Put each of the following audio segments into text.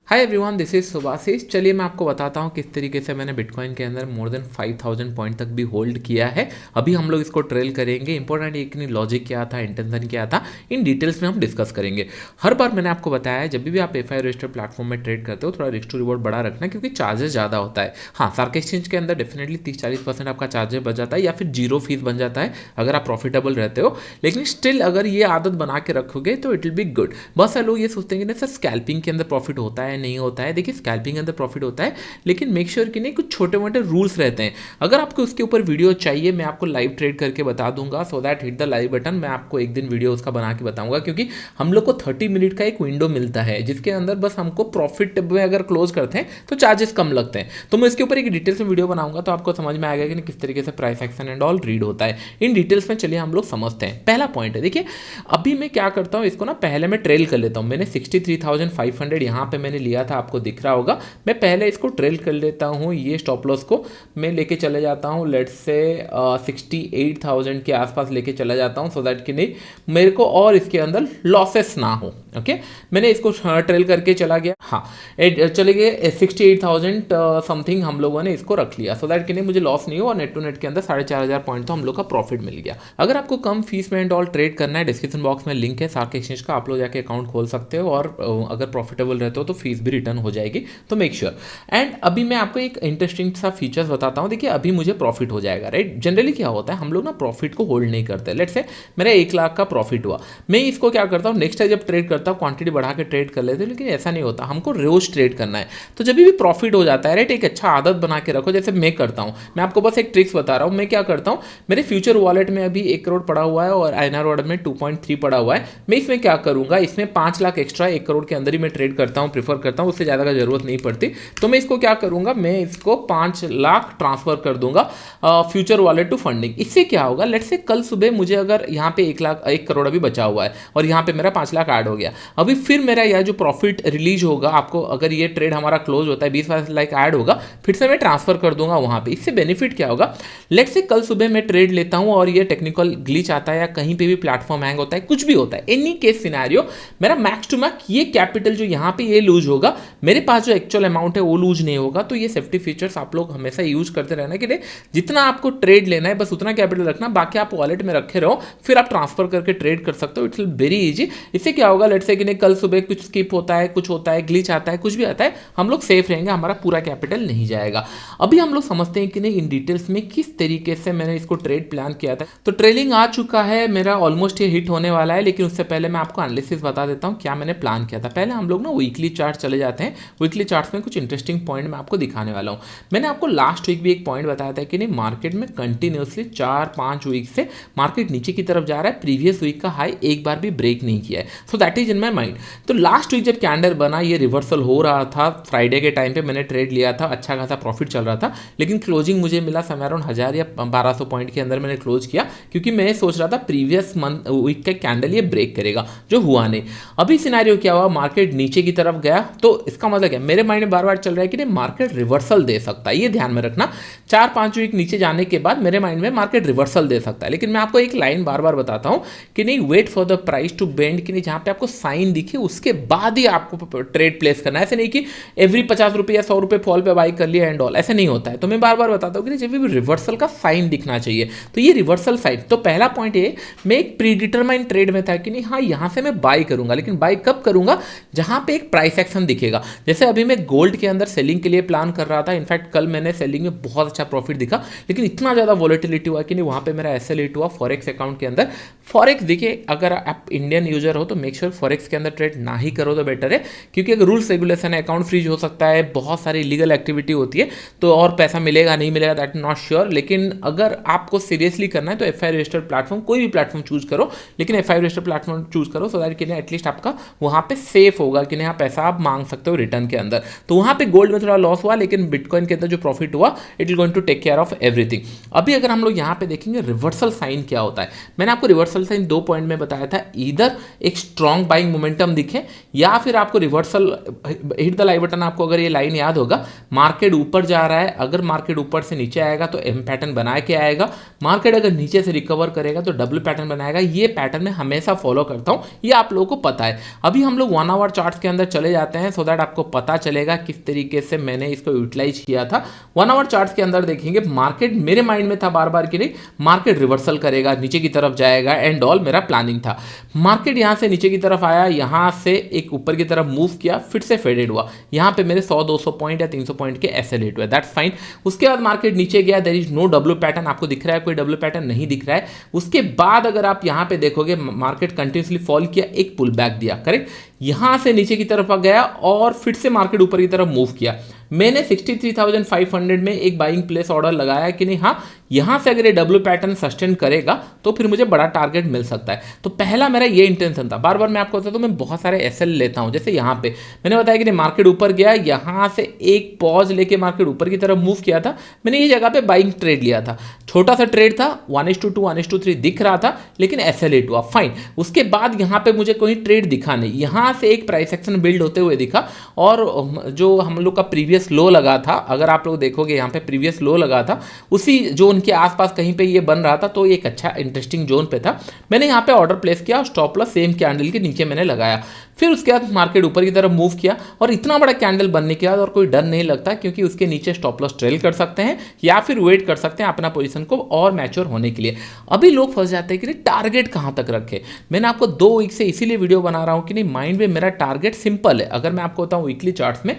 Hi everyone, this is Subhashish. चलिए मैं आपको बताता हूँ किस तरीके से मैंने बिटकॉइन के अंदर मोर देन 5000 पॉइंट तक भी होल्ड किया है। अभी हम लोग इसको ट्रेल करेंगे। इंपॉर्टेंट एक नहीं, लॉजिक क्या था, इंटेंशन क्या था, इन डिटेल्स में हम डिस्कस करेंगे। हर बार मैंने आपको बताया है, जब भी आप एफ आई रजिस्टर्ड प्लेटफॉर्म में ट्रेड करते हो थोड़ा रिस्क टू रिवॉर्ड बड़ा रखना, क्योंकि चार्जेस ज़्यादा होता है। हाँ, सार्क एक्सचेंज के अंदर डेफिनेटली 30-40% आपका चार्जेस बच जाता है या फिर जीरो फीस बन जाता है अगर आप प्रॉफिटेबल रहते हो। लेकिन स्टिल अगर ये आदत बना के रखोगे तो इट विल बी गुड। बहुत सारे लोग ये सोचते हैं कि नहीं सर, स्कैल्पिंग के अंदर प्रॉफिट होता है नहीं होता है। देखिए, स्कैल्पिंग के अंदर प्रॉफिट होता है, लेकिन मेक श्योर कि नहीं कुछ छोटे मोटे रूल्स रहते हैं। अगर आपको उसके ऊपर वीडियो चाहिए, मैं आपको लाइव ट्रेड करके बता दूंगा। So that hit the live button, मैं आपको एक दिन वीडियो उसका बना के बताऊंगा, क्योंकि हम लोग को 30 मिनट का एक विंडो मिलता है जिसके अंदर बस हमको प्रॉफिट में अगर क्लोज करते हैं तो चार्जेस कम लगते हैं। तो मैं इसके ऊपर एक डिटेल्स में वीडियो बनाऊंगा, तो आपको समझ में आएगा कि किस तरीके से price action and all read होता है। इन डिटेल्स में चलिए हम लोग समझते हैं। पहला पॉइंट है, देखिए अभी मैं क्या करता हूँ, इसको ना पहले मैं ट्रेल कर लेता हूँ। मैंने 63,500 यहाँ पे मैंने लिया था, आपको दिख रहा होगा। मैं पहले इसको ट्रेल कर लेता हूँ। ये स्टॉप लॉस को मैं लेके चले जाता हूँ, लेट्स से 68,000 के आसपास लेके चला जाता हूँ, सो दैट कि नहीं मेरे को और इसके अंदर लॉसेस ना हो। ओके, मैंने इसको ट्रेल करके चला गया। हाँ, चले गए 68,000 समथिंग हम लोगों ने इसको रख लिया, सो दैट कि नहीं मुझे लॉस नहीं हो और नेट टू नेट के अंदर 4,500 पॉइंट तो हम लोग का प्रॉफिट मिल गया। अगर आपको कम फीस में एंड ऑल ट्रेड करना है, डिस्क्रिप्शन बॉक्स में लिंक है सार्क एक्सचेंज का, आप लोग जाके अकाउंट खोल सकते हो और अगर प्रॉफिटेबल रहते हो तो फीस भी रिटर्न हो जाएगी, तो मेक श्योर। एंड अभी मैं आपको एक इंटरेस्टिंग सा फीचर्स बताता हूँ। देखिए अभी मुझे प्रॉफिट हो जाएगा, राइट। जनरली क्या होता है, हम लोग ना प्रॉफिट को होल्ड नहीं करते। लेट्स से मेरा 1 लाख का प्रॉफिट हुआ, मैं इसको क्या करता हूँ, नेक्स्ट टाइम जब ट्रेड करता हूँ क्वांटिटी बढ़ा के ट्रेड कर लेते हैं, लेकिन ऐसा नहीं होता, हमको रोज ट्रेड करना है। तो जब भी प्रॉफिट हो जाता है, राइट, एक अच्छा आदत बना के रखो। जैसे मैं करता हूँ, मैं आपको बस एक ट्रिक्स बता रहा हूँ। मैं क्या करता हूँ, मेरे फ्यूचर वॉलेट में अभी 1 करोड़ पड़ा हुआ है और आईएनआर वॉलेट में 2.3 पड़ा हुआ है। मैं इसमें क्या करूंगा, इसमें 5 लाख एक्स्ट्रा 1 करोड़ के अंदर ही मैं ट्रेड करता हूँ, प्रीफर करता हूँ, उससे ज़्यादा का जरूरत नहीं पड़ती। तो मैं इसको क्या करूंगा, मैं इसको 5 लाख ट्रांसफर कर दूंगा फ्यूचर वॉलेट टू फंडिंग। इससे क्या होगा, लेट्स से कल सुबह मुझे अगर यहाँ पे 1 करोड़ अभी बचा हुआ है और यहाँ पे मेरा 5 लाख ऐड हो गया, अभी फिर मेरा यह जो प्रॉफिट रिलीज होगा, आपको अगर ये ट्रेड हमारा क्लोज होता है 20 लाख ऐड होगा, फिर से मैं ट्रांसफर कर दूंगा वहाँ पे। इससे बेनिफिट क्या होगा, लेट्स से कल सुबह मैं ट्रेड लेता हूँ और ये टेक्निकल ग्लिच आता है या कहीं पे भी प्लेटफॉर्म हैंग होता है, कुछ भी होता है, एनी केस सिनेरियो, मेरा मैक्स टू मैक्स ये कैपिटल जो यहाँ पे ये लूज होगा, मेरे पास जो एक्चुअल अमाउंट है वो लूज नहीं होगा। तो ये सेफ्टी फीचर्स आप लोग हमेशा यूज करते रहना कि जितना आपको ट्रेड लेना है बस उतना कैपिटल रखना, बाकी आप वॉलेट में रखे रहो, फिर आप ट्रांसफर करके ट्रेड कर सकते हो। It's very easy. इससे क्या होगा, लेट्स से कि कल सुबह कुछ स्किप होता है, कुछ होता है, ग्लिच आता है, कुछ भी आता है, हम लोग सेफ रहेंगे, हमारा पूरा कैपिटल नहीं जाएगा। अभी हम लोग समझते हैं कि नहीं इन डिटेल्स में किस तरीके से मैंने इसको ट्रेड प्लान किया था। तो ट्रेलिंग आ चुका है मेरा, ऑलमोस्ट ये हिट होने वाला है, लेकिन उससे पहले मैं आपको एनालिसिस बता देता हूँ क्या मैंने प्लान किया था। पहले हम लोग ना वीकली चार्ट चले जाते हैं। वीकली चार्ट्स में कुछ इंटरेस्टिंग पॉइंट मैं आपको दिखाने वाला हूँ। मैंने आपको लास्ट वीक भी एक पॉइंट बताया था कि नहीं मार्केट में कंटिन्यूसली 4-5 वीक से मार्केट नीचे की तरफ जा रहा है, प्रीवियस वीक का हाई एक बार भी ब्रेक नहीं किया है। So that is in my mind. तो लास्ट वीक जब कैंडल बना, ये रिवर्सल हो रहा था, फ्राइडे के टाइम पे मैंने ट्रेड लिया था, अच्छा खासा प्रॉफिट चल रहा था, लेकिन क्लोजिंग मुझे मिला समय अराउंड 1000 या 1200 पॉइंट के अंदर मैंने क्लोज किया, क्योंकि मैं सोच रहा था प्रीवियस मंथ वीक का कैंडल ये ब्रेक करेगा, जो हुआ नहीं। अभी सिनेरियो क्या हुआ, मार्केट नीचे की तरफ गया, तो इसका मतलब क्या, मेरे माइंड में बार बार चल रहा है कि नहीं मार्केट रिवर्सल दे सकता है। ये ध्यान में रखना, 4-5 वीक नीचे जाने के बाद मेरे माइंड में मार्केट रिवर्सल दे सकता है। लेकिन मैं आपको एक लाइन बार बार बताता हूं कि नहीं, wait for the price to bend, कि नहीं जहां पे आपको साइन दिखे उसके बाद ही आपको ट्रेड प्लेस करना है। ऐसे नहीं कि एवरी 50 रुपये या 100 रुपये फॉल पे बाई कर लिया एंड ऑल, ऐसे नहीं होता है। तो मैं बार बार बताता हूँ कि जब भी रिवर्सल का साइन दिखना चाहिए, तो ये रिवर्सल साइन। तो पहला पॉइंट ये, मैं एक प्रीडिटरमाइंड ट्रेड में था कि नहीं हाँ यहां से मैं बाई करूंगा, लेकिन बाई कब करूंगा, जहां पे एक प्राइस एक्शन दिखेगा। जैसे अभी मैं गोल्ड के अंदर सेलिंग के लिए प्लान कर रहा था, इनफैक्ट कल मैंने सेलिंग में बहुत अच्छा प्रॉफिट दिखा, लेकिन इतना ज्यादा वॉलेटिलिटी हुआ कि नहीं वहां पे मेरा एसएल हिट हुआ फॉरेक्स अकाउंट के अंदर। फॉरेक्स देखिए, अगर आप इंडियन यूजर हो तो मेक श्योर फॉरेक्स के अंदर ट्रेड ना ही करो तो बेटर है, क्योंकि अगर रूल्स रेगुलेशन है, अकाउंट फ्रीज हो सकता है, बहुत सारी इलीगल एक्टिविटी होती है, तो और पैसा मिलेगा नहीं मिलेगा दैट नॉट श्योर। लेकिन अगर आपको सीरियसली करना है तो एफआई रजिस्टर्ड प्लेटफॉर्म, कोई भी प्लेटफॉर्म चूज करो, लेकिन एफआई रजिस्टर्ड प्लेटफॉर्म चूज करो, सो दैट कि एटलीस्ट आपका वहां पे सेफ होगा कि नहीं पैसा आप मांग सकते हो रिटर्न के अंदर। तो वहां पे गोल्ड में थोड़ा लॉस हुआ, लेकिन बिटकॉइन के अंदर जो प्रॉफिट हुआ it is going to take care of everything. अभी अगर हम लोग यहाँ पे देखेंगे रिवर्सल साइन क्या होता है, मैंने आपको रिवर्सल साइन 2 पॉइंट में बताया था, इधर एक स्ट्रॉन्ग बाइंग मोमेंटम दिखे या फिर आपको reversal hit the live button. आपको अगर ये लाइन याद होगा, मार्केट ऊपर जा रहा है, अगर मार्केट ऊपर से नीचे आएगा तो एम पैटर्न बना के आएगा, मार्केट अगर नीचे से रिकवर करेगा तो डब्ल्यू पैटर्न बनाएगा। ये पैटर्न मैं हमेशा फॉलो करता हूँ, ये आप लोगों को पता है। अभी हम लोग 1 आवर चार्ट्स के अंदर चले जाते हैं सो दैट आपको पता चलेगा किस तरीके से मैंने इसको यूटिलाइज किया था। 1 आवर चार्ट्स के अंदर देखेंगे, मार्केट मेरे माइंड में था बार बार कि नहीं मार्केट रिवर्सल करेगा, नीचे की तरफ जाएगा एंड ऑल, मेरा प्लानिंग था। मार्केट यहां से नीचे की तरफ आया, यहां से एक ऊपर की तरफ मूव किया, फिर से फेडेड हुआ, यहां पे मेरे 100-200 पॉइंट या 300 पॉइंट के एसएल हिट हुए, दैट्स फाइन। उसके बाद मार्केट नीचे गया, there is no W pattern. आपको दिख रहा है कोई डब्ल्यू पैटर्न? नहीं दिख रहा है। उसके बाद अगर आप यहां पे देखोगे, मार्केट कंटिन्यूसली फॉल किया, एक पुल बैक दिया, करेक्ट, यहां से नीचे की तरफ आ गया और फिर से मार्केट ऊपर की तरफ मूव किया। मैंने 63,500 में एक बाइंग प्लेस ऑर्डर लगाया कि नहीं, हाँ यहां से अगर ये डब्ल्यू पैटर्न सस्टेन करेगा तो फिर मुझे बड़ा टारगेट मिल सकता है। तो पहला मेरा ये इंटेंशन था। बार बार मैं आपको बताता हूं, मैं बहुत सारे एसएल लेता हूं। जैसे यहां पे मैंने बताया कि नहीं मार्केट ऊपर गया, यहां से एक पॉज लेके मार्केट ऊपर की तरफ मूव किया था, मैंने ये जगह पे बाइंग ट्रेड लिया था। छोटा सा ट्रेड था, 1:2 1:3 दिख रहा था, लेकिन एसएल हिट हुआ, फाइन। उसके बाद यहां पे मुझे कोई ट्रेड दिखा नहीं, यहां से एक प्राइस एक्शन बिल्ड होते हुए दिखा और जो हम लोग का प्रीवियस लो लगा था, अगर आप लोग देखोगे यहाँ पे प्रीवियस लो लगा था, उसी जोन के आसपास कहीं पे ये बन रहा था, तो एक अच्छा इंटरेस्टिंग जोन पे था। मैंने यहाँ पे ऑर्डर प्लेस किया और स्टॉप लॉस सेम कैंडल के नीचे मैंने लगाया। फिर उसके बाद मार्केट ऊपर की तरफ मूव किया और इतना बड़ा कैंडल बनने के बाद और कोई डर नहीं लगता, क्योंकि उसके नीचे स्टॉप लॉस ट्रेल कर सकते हैं या फिर वेट कर सकते हैं अपना पोजीशन को और मैच्योर होने के लिए। अभी लोग फंस जाते हैं कि नहीं टारगेट कहां तक रखे। मैंने आपको 2 वीक से इसीलिए वीडियो बना रहा हूं कि नहीं माइंड में मेरा टारगेट सिंपल है। अगर मैं आपको बताऊं वीकली चार्ट्स में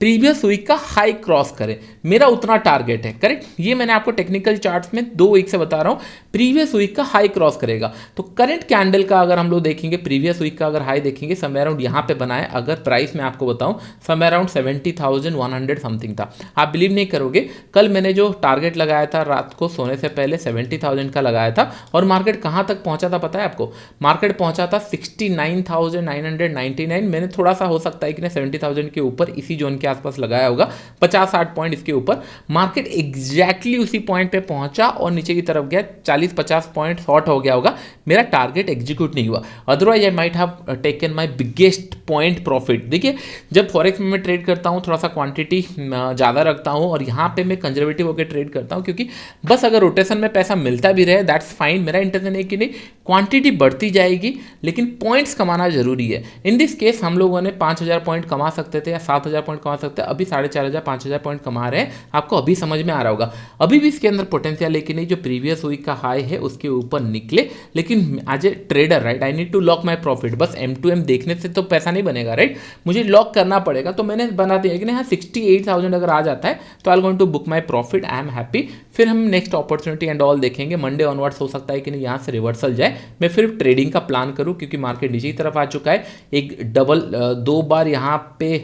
प्रीवियस वीक का हाई क्रॉस करें, मेरा उतना टारगेट है, करेक्ट। ये मैंने आपको टेक्निकल चार्ट्स में 2 वीक से बता रहा हूं, प्रीवियस वीक का हाई क्रॉस करेगा। तो करंट कैंडल का अगर हम लोग देखेंगे, प्रीवियस वीक का अगर हाई देखेंगे, समय अराउंड यहां पे बना है। अगर प्राइस मैं आपको बताऊं, समय अराउंड 70,100 समथिंग था। आप बिलीव नहीं करोगे, कल मैंने जो टारगेट लगाया था रात को सोने से पहले 70,000 का लगाया था और मार्केट कहां तक पहुंचा था पता है आपको? मार्केट पहुंचा था 69,999। मैंने थोड़ा सा हो सकता है कि 70,000 के ऊपर इसी जोन के आसपास लगाया होगा, 50-60 पॉइंट इसके ऊपर। मार्केट एग्जैक्टली उसी पॉइंट पे पहुंचा और नीचे की तरफ गया, 40-50 पॉइंट शॉर्ट हो गया होगा, मेरा टारगेट एग्जीक्यूट नहीं हुआ। Otherwise I might have taken my biggest point profit. देखिए, जब फॉरेक्स में मैं ट्रेड करता हूं, थोड़ा सा क्वांटिटी ज़्यादा रखता हूं और यहाँ पे मैं कंजर्वेटिव होकर ट्रेड करता हूं, क्योंकि बस अगर रोटेशन में पैसा मिलता भी रहे दैट्स फाइन। मेरा इंटेंशन है कि नहीं क्वांटिटी बढ़ती जाएगी लेकिन पॉइंट्स कमाना जरूरी है। इन दिस केस हम लोगों ने 5,000 पॉइंट कमा सकते थे या 7,000 पॉइंट कमा सकते थे, अभी 4,500 5,000 पॉइंट कमा रहे हैं। आपको अभी समझ में आ रहा होगा, अभी भी इसके अंदर पोटेंशियल है कि नहीं जो प्रीवियस वीक का हाई है उसके ऊपर निकले। लेकिन as a trader right, I need to lock my profit. बस M2M देखने से तो पैसा नहीं बनेगा राइट, मुझे लॉक करना पड़ेगा। तो मैंने बना दिया कि हाँ 68,000 अगर आ जाता है तो I am going to book my profit, I am happy. फिर हम नेक्स्ट अपॉर्चुनिटी एंड ऑल देखेंगे। मंडे ऑनवर्ड्स हो सकता है कि नहीं यहाँ से रिवर्सल जाए, मैं फिर ट्रेडिंग का प्लान करूँ, क्योंकि मार्केट नीचे की तरफ आ चुका है, एक डबल 2 बार यहाँ पे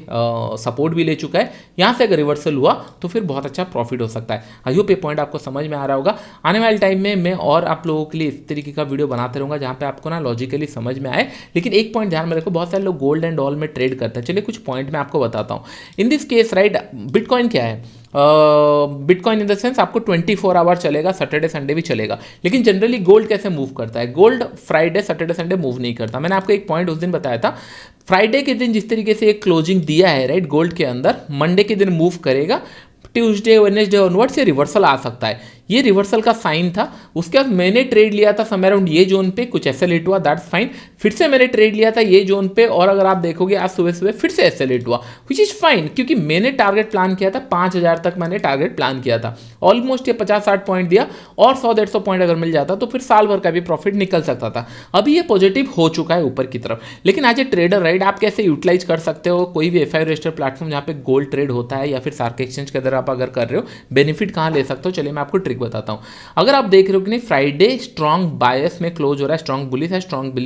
सपोर्ट भी ले चुका है। यहाँ से अगर रिवर्सल हुआ तो फिर बहुत अच्छा प्रॉफिट हो सकता है। आई होप ये पॉइंट आपको समझ में आ रहा होगा। आने वाले टाइम में मैं और आप लोगों के लिए इस तरीके का वीडियो बनाते रहूँगा जहाँ पे आपको ना लॉजिकली समझ में आए। लेकिन एक पॉइंट ध्यान में रखो, बहुत सारे लोग गोल्ड एंड ऑल में ट्रेड करते हैं। चलिए कुछ पॉइंट मैं आपको बताता हूँ। In this case right, bitcoin क्या है? बिटकॉइन इन द सेंस आपको 24 आवर चलेगा, सैटरडे संडे भी चलेगा। लेकिन जनरली गोल्ड कैसे मूव करता है? Gold Friday Saturday Sunday move नहीं करता। मैंने आपको एक पॉइंट उस दिन बताया था, फ्राइडे के दिन जिस तरीके से एक क्लोजिंग दिया है राइट गोल्ड के अंदर, मंडे के दिन मूव करेगा, ट्यूसडे वेडनेसडे ऑनवर्ड से रिवर्सल आ सकता है। ये रिवर्सल का साइन था। उसके बाद मैंने ट्रेड लिया था समय अराउंड ये जोन पे, कुछ एसएल हिट हुआ, दैट्स फाइन। फिर से मैंने ट्रेड लिया था ये जोन पे और अगर आप देखोगे आज सुबह सुबह फिर से एसएल हिट हुआ, विच इज फाइन, क्योंकि मैंने टारगेट प्लान किया था 5,000 तक मैंने टारगेट प्लान किया था। ऑलमोस्ट ये 50-60 पॉइंट दिया और 100-150 पॉइंट अगर मिल जाता तो फिर साल भर का भी प्रॉफिट निकल सकता था। अभी ये पॉजिटिव हो चुका है ऊपर की तरफ। लेकिन एज ए ट्रेडर राइट, आप कैसे यूटिलाइज कर सकते हो कोई भी FI रजिस्टर्ड प्लेटफॉर्म जहाँ पे गोल्ड ट्रेड होता है या फिर सार्क एक्सचेंज के अंदर आप अगर कर रहे हो, बेनिफिट कहाँ ले सकते हो? चलिए मैं आपको ट्रिक बताता हूँ। अगर आप देख रहे हो कि नहीं फ्राइडे स्ट्रॉन्ग बायस में क्लोज हो रहा है, स्ट्रॉन्ग बुलिश है, स्ट्रॉन्ग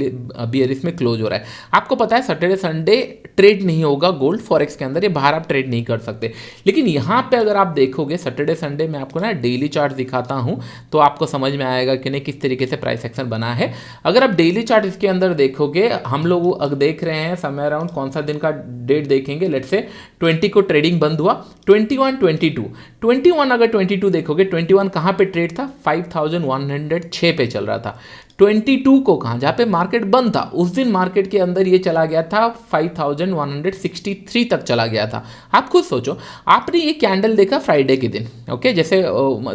बियरिश में क्लोज हो रहा है, आपको पता है सैटरडे संडे ट्रेड नहीं होगा गोल्ड फॉरेक्स के अंदर, ये बाहर आप ट्रेड नहीं कर सकते। लेकिन यहाँ पे अगर आप देखोगे सैटरडे संडे में आपको ना डेली चार्ट दिखाता हूँ तो आपको समझ में आएगा कि नहीं किस तरीके से प्राइस एक्शन बना है। अगर आप डेली चार्ट इसके अंदर देखोगे, हम लोग देख रहे हैं समय अराउंड कौन सा दिन का डेट देखेंगे, लेट्स से 20 को ट्रेडिंग बंद हुआ, 21 22 21 अगर 22 देखोगे, 21 कहाँ कहाँ पे ट्रेड था, 5106 पे चल रहा था। 22 को कहाँ, जहाँ पे मार्केट बंद था उस दिन मार्केट के अंदर ये चला गया था 5163 तक चला गया था। आप खुद सोचो, आपने ये कैंडल देखा फ्राइडे के दिन, ओके, जैसे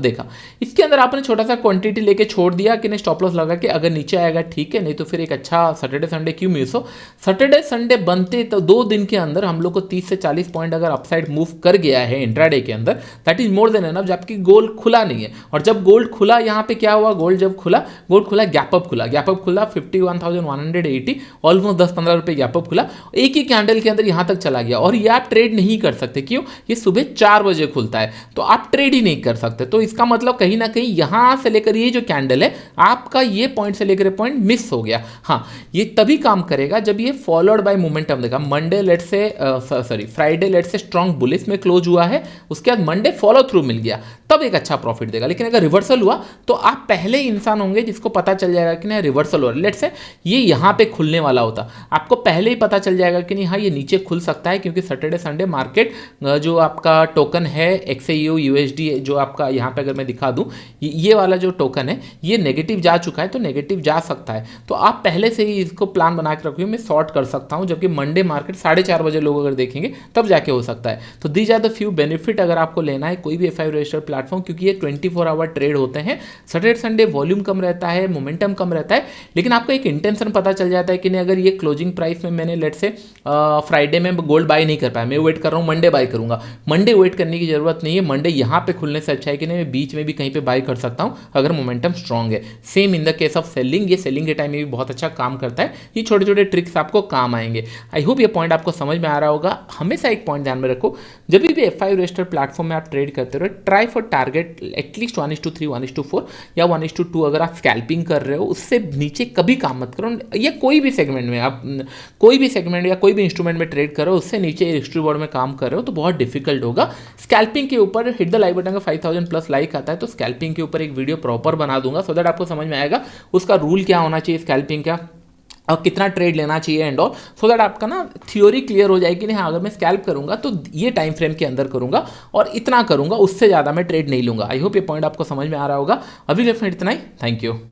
देखा, इसके अंदर आपने छोटा सा क्वांटिटी लेके छोड़ दिया कि नहीं, स्टॉप लॉस लगा के अगर नीचे आएगा ठीक है, नहीं तो फिर एक अच्छा सैटरडे संडे क्यों मिस हो। सैटरडे संडे बनते तो 2 दिन के अंदर हम लोग को 30 से 40 पॉइंट अगर अपसाइड मूव कर गया है इंट्राडे के अंदर, that is more than enough, जबकि गोल्ड खुला नहीं है। और जब गोल्ड खुला, यहाँ पे क्या हुआ, गोल्ड जब खुला, गोल्ड खुला गैप अप खुला 51,180, ऑलमोस्ट 10-15 रुपए गैप अप खुला, एक ही कैंडल के अंदर यहां तक चला गया। और ये आप ट्रेड नहीं कर सकते, क्यों, ये सुबह 4 बजे खुलता है, तो आप ट्रेड ही नहीं कर सकते। तो इसका मतलब कहीं ना कहीं यहां से लेकर ये जो कैंडल है, आपका ये पॉइंट से लेकर पॉइंट मिस हो गया। हाँ, ये तभी काम करेगा जब ये फॉलोड बाय मोमेंटम देगा। मंडे लेट से फ्राइडे लेट से स्ट्रॉन्ग बुलिश में क्लोज हुआ है, उसके बाद मंडे फॉलो थ्रू मिल गया, तब एक अच्छा प्रॉफिट देगा। लेकिन अगर रिवर्सल हुआ तो आप पहले इंसान होंगे जिसको पता चल जाएगा कि नहीं रिवर्सल हो रहा है। लेट्स से ये यहाँ पे खुलने वाला होता, आपको पहले ही पता चल जाएगा कि नहीं हाँ ये नीचे खुल सकता है, क्योंकि सैटरडे संडे मार्केट जो आपका टोकन है XAU USD, जो आपका यहाँ पे अगर मैं दिखा दूँ, ये वाला जो टोकन है ये नेगेटिव जा चुका है, तो नेगेटिव जा सकता है। तो आप पहले से ही इसको प्लान बना के रखिए, मैं शॉर्ट कर सकता हूँ, जबकि मंडे मार्केट 4:30 बजे लोग अगर देखेंगे तब जाके हो सकता है। तो these are the few benefit अगर आपको लेना है कोई भी F5 रजिस्टर्ड प्लेटफॉर्म, क्योंकि ये 24 आवर ट्रेड होते हैं। सैटरडे संडे वॉल्यूम कम रहता है, मोमेंटम कम रहता है, लेकिन आपको एक इंटेंशन पता चल जाता है कि नहीं अगर ये क्लोजिंग प्राइस में मैंने लेट से फ्राइडे में गोल्ड बाय नहीं कर पाया, मैं वेट कर रहा हूँ मंडे बाय करूंगा। मंडे वेट करने की जरूरत नहीं है, मंडे यहाँ पे खुलने से अच्छा है कि नहीं मैं बीच में भी कहीं पे बाय कर सकता हूँ अगर मोमेंटम स्ट्रॉन्ग है। Same in the case of selling, ये सेलिंग के टाइम में भी बहुत अच्छा काम करता है। ये छोटे छोटे ट्रिक्स आपको काम आएंगे। आई होप ये पॉइंट आपको समझ में आ रहा होगा। हमेशा एक पॉइंट ध्यान में रखो, जब भी F5 रजिस्टर्ड प्लेटफॉर्म में आप ट्रेड करते रहो, ट्राई फॉर टारगेट एटलीस्ट 1:3, 1:4 या 1:2। अगर आप स्कैल्पिंग कर रहे हो उससे नीचे कभी काम मत करो, या कोई भी सेगमेंट में आप कोई भी सेगमेंट या कोई भी इंस्ट्रूमेंट में ट्रेड करो, उससे नीचे हिस्ट्री बोर्ड में काम कर रहे हो तो बहुत डिफिकल्ट होगा। स्कैल्पिंग के ऊपर हिट द लाइक बटन का 5000 प्लस लाइक आता है, तो स्कैल्पिंग के ऊपर एक वीडियो प्रॉपर बना दूंगा, सो दैट आपको समझ में आएगा उसका रूल क्या होना चाहिए स्कैल्पिंग का, और कितना ट्रेड लेना चाहिए एंड ऑल, सो दैट आपका ना थ्योरी क्लियर हो जाएगी। नहीं हाँ अगर मैं स्कैल्प करूंगा तो ये टाइम फ्रेम के अंदर करूंगा और इतना करूंगा, उससे ज़्यादा मैं ट्रेड नहीं लूंगा। आई होप ये पॉइंट आपको समझ में आ रहा होगा। अभी लेफ्ट में इतना ही, थैंक यू।